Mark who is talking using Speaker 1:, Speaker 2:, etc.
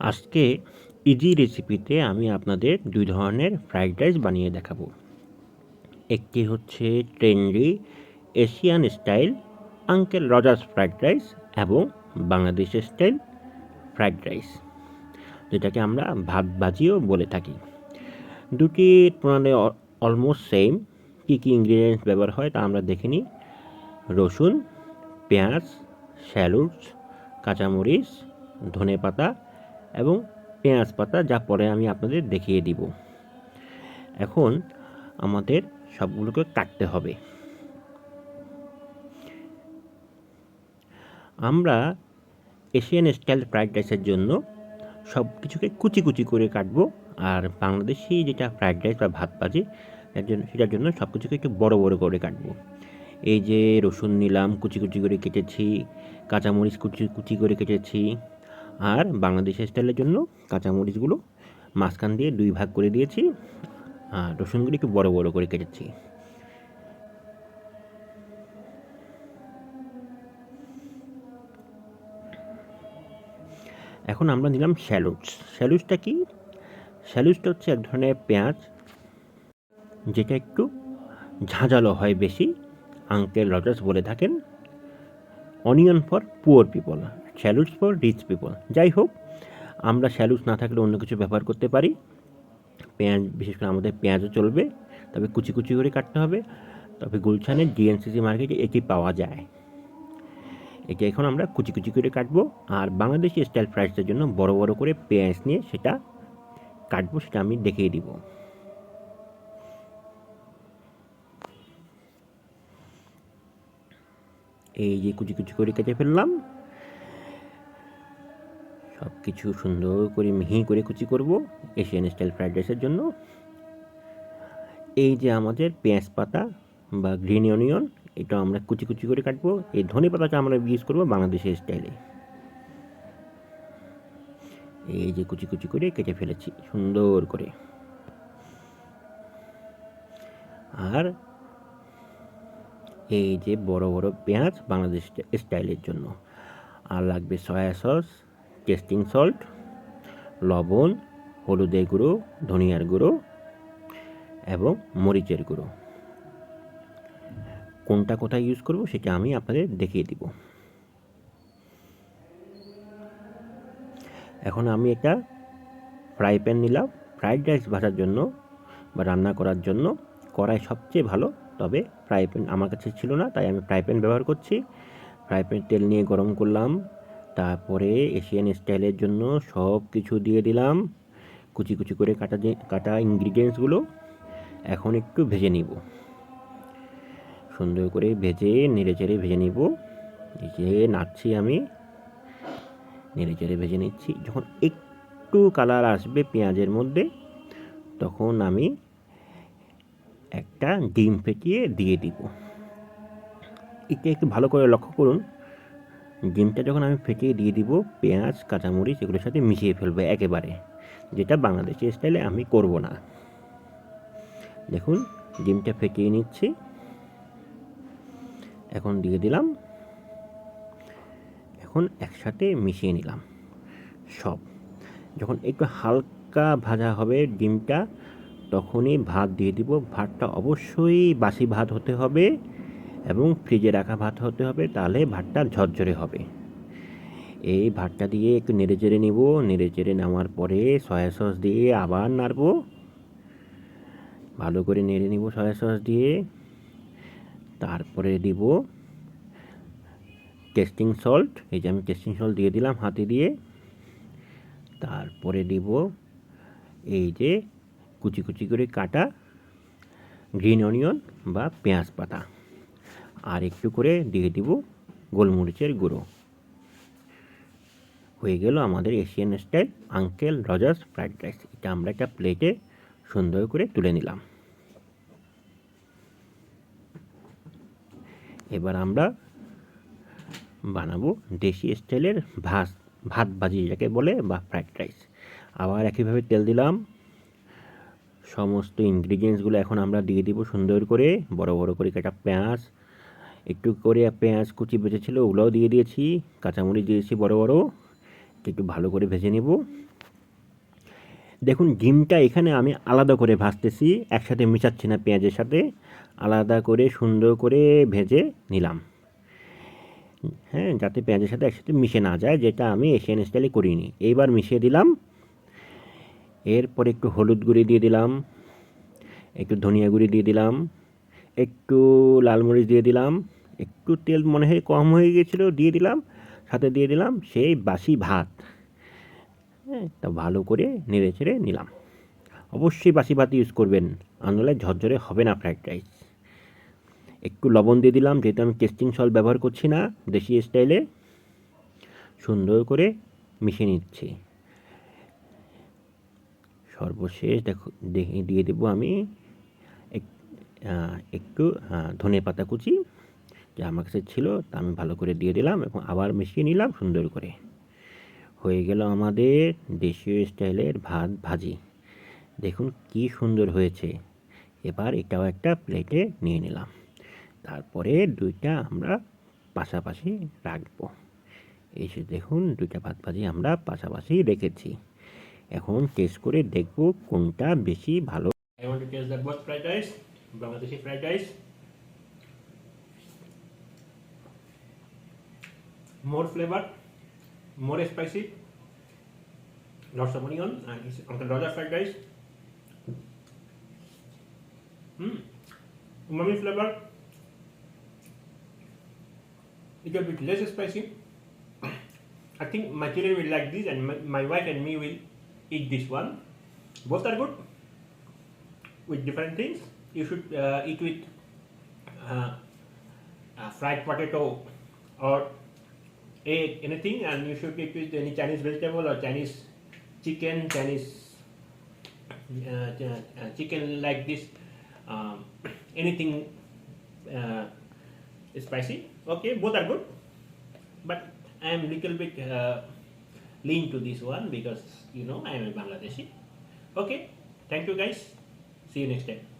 Speaker 1: আজকে ইজি রেসিপিতে আমি আপনাদের দুই ধরনের ফ্রাইড রাইস বানিয়ে দেখাবো। একটি হচ্ছে trendy Asian style uncle Roger's fried rice এবং বাংলাদেশের স্টাইল ফ্রাইড রাইস, যেটাকে আমরা ভাত ভাজিও বলে থাকি। দুটি প্রণালী অলমোস্ট সেম। কী কী ইনগ্রিডিয়েন্টস ব্যবহার হয় তা আমরা দেখে নিই। রসুন, পেঁয়াজ, শ্যালোটস, কাঁচামরিচ, ধনেপাতা এবং পেঁয়াজ পাতা, যা পরে আমি আপনাদের দেখিয়ে দিব। এখন আমাদের সবগুলোকে কাটতে হবে। আমরা এশিয়ান স্টাইল ফ্রাইড রাইসের জন্য সব কিছুকে কুচি কুচি করে কাটবো, আর বাংলাদেশি যেটা ফ্রাইড রাইস বা ভাত ভাজি সেটার জন্য সব কিছুকে একটু বড় বড় করে কাটবো। এই যে রসুন নিলাম, কুচি কুচি করে কেটেছি, কাঁচামরিচ কুচি কুচি করে কেটেছি, আর বাংলাদেশের স্টাইলের জন্য কাঁচামরিচগুলো মাঝখান দিয়ে দুই ভাগ করে দিয়েছি, আর রসুনগুলো একটু বড় বড় করে কেটেছি। এখন আমরা নিলাম শ্যালোটস। শ্যালোটসটা কি? শ্যালোটসটা হচ্ছে এক ধরনের পেঁয়াজ, যেটা একটু ঝাঁঝালো হয় বেশি। আঙ্কেল রজার্স বলে থাকেন onion for poor people, shallots for rich people. যাই হোক, আমরা শ্যালোটস না থাকলে অন্য কিছু ব্যবহার করতে পারি। পেঁয়াজ, বিশেষ করে আমাদের পেঁয়াজও চলবে, তবে কুচি কুচি করে কাটতে হবে। তবে গুলশানের ডিএনসিসি মার্কেটে এটি পাওয়া যায়। এটা এখন আমরা কুচি কুচি করে কাটবো, আর বাংলাদেশি স্টাইল ফ্রাইডসের জন্য বড় বড় করে পেঁয়াজ নিয়ে সেটা কাটবো, সেটা আমি দেখিয়ে দিব। এই যে কুচি কুচি করে কেটে ফেললাম, সব কিছু সুন্দর করে মিহি করে কুচি করব এশিয়ান স্টাইল ফ্রাইড রাইসের জন্য। এই যে আমাদের পেঁয়াজ পাতা বা গ্রিন অনিয়ন, এটা আমরা কুচি কুচি করে কাটবো। এই ধনে পাতাটা আমরা ইউজ করবো বাংলাদেশের স্টাইলে। এই যে কুচি কুচি করে কেটে ফেলেছি সুন্দর করে। আর এই যে বড় বড় পেঁয়াজ বাংলাদেশ স্টাইলের জন্য। আর লাগবে সয়া সস, টেস্টিং সল্ট, লবণ, হলুদের গুঁড়ো, ধনিয়ার গুঁড়ো এবং মরিচের গুঁড়ো। কোনটা কোথায় ইউজ করব সেটা আমি আপনাদের দেখিয়ে দিব। এখন আমি একটা ফ্রাই প্যান নিলাম। ফ্রাইড রাইস ভাজার জন্য বা রান্না করার জন্য কড়াই সবচেয়ে ভালো, তবে ফ্রাই প্যান আমার কাছে ছিল না, তাই আমি ফ্রাই প্যান ব্যবহার করছি। ফ্রাই প্যান তেল নিয়ে গরম করলাম, তারপরে এশিয়ান স্টাইলের জন্য সব কিছু দিয়ে দিলাম, কুচি কুচি করে কাটা ইনগ্রিডিয়েন্টসগুলো। এখন একটু ভেজে নিব, সুন্দর করে ভেজে নেড়ে চেড়ে ভেজে নিব। এই যে নাড়ছি, আমি নেড়ে চেড়ে ভেজে নিচ্ছি। যখন একটু কালার আসবে পেঁয়াজের মধ্যে, তখন আমি একটা ডিম ফেটিয়ে দিয়ে দিব। এটা একটু ভালো করে লক্ষ্য করুন, ডিমটা যখন আমি ফেটিয়ে দিয়ে দিব, পেঁয়াজ কাঁচামরিচ এগুলোর সাথে মিশিয়ে ফেলবো একেবারে, যেটা বাংলাদেশি স্টাইলে আমি করব না। দেখুন, ডিমটা ফেটিয়ে নিচ্ছি, এখন দিয়ে দিলাম। এখন একসাথে মিশিয়ে নিলাম সব। যখন একটু হালকা ভাজা হবে ডিমটা, তখনই ভাত দিয়ে দিব। ভাতটা অবশ্যই বাসি ভাত হতে হবে এবং ফ্রিজে রাখা ভাত হতে হবে, তাহলে ভাতটা ঝরঝরে হবে। এই ভাতটা দিয়ে একটু নেড়ে চেড়ে নেব। নেড়ে চেড়ে নেওয়ার পরে সয়া সস দিয়ে আবার নাড়ব, ভালো করে নেড়ে নেব সয়া সস দিয়ে। তারপরে দিব টেস্টিং সল্ট। এই যে আমি টেস্টিং সল্ট দিয়ে দিলাম হাতে দিয়ে। তারপরে দিব এই যে কুচি কুচি করে কাটা গ্রিন অনিয়ন বা পেঁয়াজ পাতা, আর একটু করে দিয়ে দিব গোলমরিচের গুঁড়ো। হয়ে গেল আমাদের Asian style uncle Roger's fried rice. এটা আমরা একটা প্লেটে সুন্দর করে তুলে নিলাম। এবার আমরা বানাবো দেশি স্টাইলের ভাত ভাজি, যাকে বলে, বা ফ্রাইড রাইস। আবার একইভাবে তেল দিলাম, সমস্ত ইনগ্রিডিয়েন্টসগুলো এখন আমরা দিয়ে দিব সুন্দর করে। বড় বড় করে কাটা পেঁয়াজ, একটু করে পেঁয়াজ কুচি বেঁচেছিল ওগুলোও দিয়ে দিয়েছি, কাঁচামরিচ দিয়েছি বড় বড়, একটু ভালো করে ভেজে নেব। দেখুন ডিমটা এখানে আমি আলাদা করে ভাজতেছি, একসাথে মিশাচ্ছি না পেঁয়াজের সাথে, আলাদা করে সুন্দর করে ভেজে নিলাম। হ্যাঁ, যাতে পেঁয়াজের সাথে একসাথে মিশে না যায়, যেটা আমি এশিয়ান স্টাইলে করিনি। এইবার মিশিয়ে দিলাম। এরপর একটু হলুদ গুঁড়ি দিয়ে দিলাম, একটু ধনিয়া গুঁড়ি দিয়ে দিলাম, একটু লাল মরিচ দিয়ে দিলাম, একটু তেল মনে হয় কম হয়ে গিয়েছিলো, দিয়ে দিলাম। সাথে দিয়ে দিলাম সেই বাসি ভাত। হ্যাঁ, তা ভালো করে নেড়ে চেড়ে নিলাম। অবশ্যই বাসি ভাত ইউজ করবেন, নাহলে ঝরঝরে হবে না ফ্রাইড রাইস। একটু লবণ দিয়ে দিলাম, যেহেতু আমি টেস্টিং সল্ট ব্যবহার করছি না, দেশি স্টাইলে। সুন্দর করে মিশিয়ে নিচ্ছি। সর্বশেষ দিয়ে দেবো আমি একটু ধনেপাতা কুচি, যা আমার কাছে ছিল তা আমি ভালো করে দিয়ে দিলাম এবং আবার মিশিয়ে নিলাম সুন্দর করে। হয়ে গেল আমাদের দেশীয় স্টাইলের ভাত ভাজি। দেখুন কি সুন্দর হয়েছে। এবার এটাও একটা প্লেটে নিয়ে নিলাম। তারপরে দুইটা আমরা পাশাপাশি রাখবো। এই যে দেখুন, দুইটা ভাত ভাজি আমরা পাশাপাশি রেখেছি। এখন টেস্ট করে দেখব কোনটা বেশি ভালো। I want to taste the both fried rice, Bangladeshi fried rice. More flavor, more spicy, lots of onion, and it's Uncle Roger fried rice. Umami flavor, little bit less spicy. I think my children will like this, and my wife and me will eat this one. Both are good with different things. You should eat with fried potato or egg, anything, and you should eat with any Chinese vegetable or Chinese chicken, chicken like this, anything spicy. Okay, both are good, but I am little bit lean to this one because I am a Bangladeshi. Okay, thank you guys. See you next time.